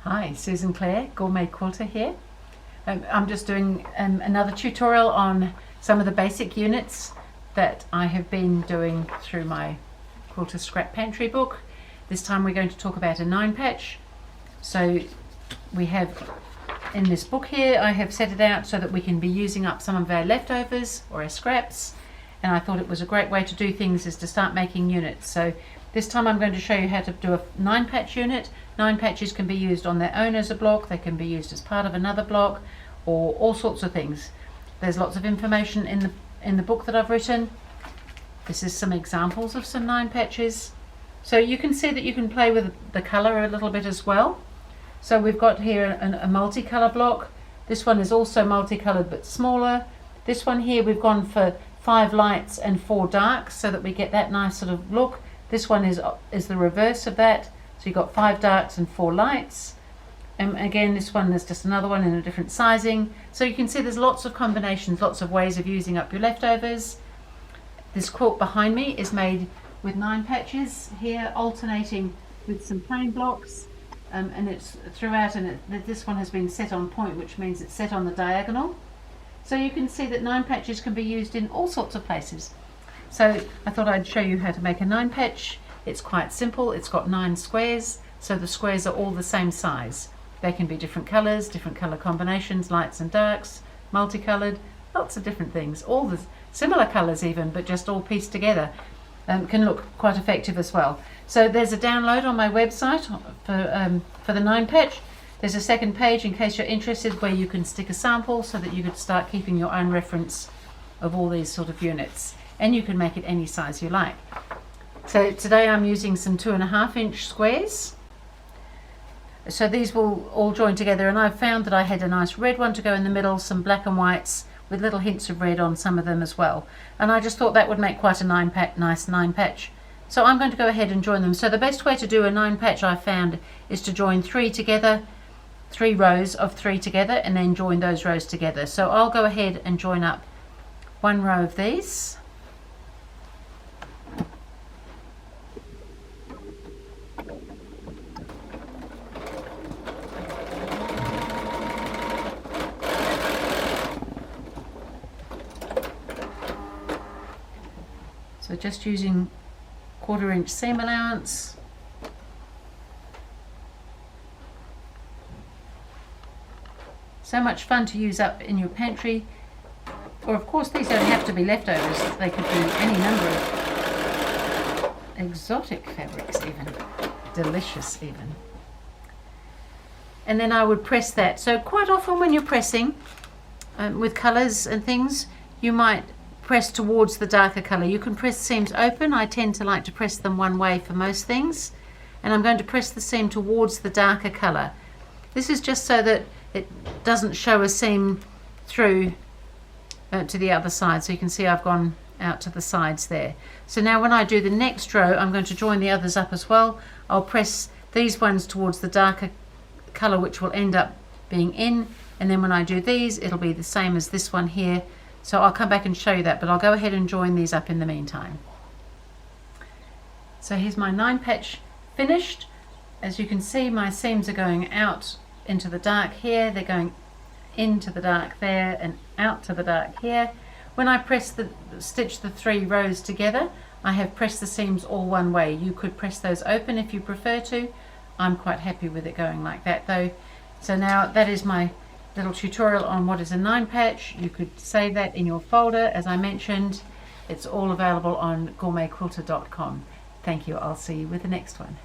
Hi, SusanClaire, Gourmet Quilter here. I'm just doing another tutorial on some of the basic units that I have been doing through my Quilter Scrap Pantry book. This time we're going to talk about a 9-patch. So we have in this book here, I have set it out so that we can be using up some of our leftovers or our scraps, and I thought it was a great way to do things is to start making units. So this time I'm going to show you how to do a 9-patch unit. 9 patches can be used on their own as a block, they can be used as part of another block, or all sorts of things. There's lots of information in the book that I've written. This is some examples of some 9 patches. So you can see that you can play with the colour a little bit as well. So we've got here a multicolour block. This one is also multicoloured but smaller. This one here we've gone for 5 lights and 4 darks so that we get that nice sort of look. This one is the reverse of that. So you've got 5 darks and 4 lights. And again, this one is just another one in a different sizing. So you can see there's lots of combinations, lots of ways of using up your leftovers. This quilt behind me is made with 9 patches here, alternating with some plain blocks. And it's throughout, and this one has been set on point, which means it's set on the diagonal. So you can see that 9 patches can be used in all sorts of places. So I thought I'd show you how to make a 9-patch. It's quite simple. It's got 9 squares, so the squares are all the same size. They can be different colours, different colour combinations, lights and darks, multicoloured, lots of different things. All the similar colours even, but just all pieced together. Can look quite effective as well. So there's a download on my website for the 9-patch. There's a second page in case you're interested where you can stick a sample so that you could start keeping your own reference of all these sort of units. And you can make it any size you like. So today I'm using some 2.5-inch squares. So these will all join together, and I've found that I had a nice red one to go in the middle, some black and whites with little hints of red on some of them as well. And I just thought that would make quite a nice 9-patch. So I'm going to go ahead and join them. So the best way to do a 9-patch I found is to join 3 together, 3 rows of 3 together, and then join those rows together. So I'll go ahead and join up 1 row of these. So just using 1/4-inch seam allowance. So much fun to use up in your pantry. Or of course these don't have to be leftovers, they could be any number of exotic fabrics even. Delicious even. And then I would press that. So quite often when you're pressing with colours and things, you might press towards the darker colour. You can press seams open. I tend to like to press them one way for most things, and I'm going to press the seam towards the darker colour. This is just so that it doesn't show a seam through to the other side. So you can see I've gone out to the sides there. So now when I do the next row, I'm going to join the others up as well. I'll press these ones towards the darker colour, which will end up being in, and then when I do these it'll be the same as this one here. So I'll come back and show you that, but I'll go ahead and join these up in the meantime. So here's my 9-patch finished. As you can see, my seams are going out into the dark here, they're going into the dark there and out to the dark here. When I stitch the 3 rows together, I have pressed the seams all one way. You could press those open if you prefer to. I'm quite happy with it going like that though. So now that is my little tutorial on what is a 9-patch. You could save that in your folder. As I mentioned, it's all available on GourmetQuilter.com. Thank you. I'll see you with the next one.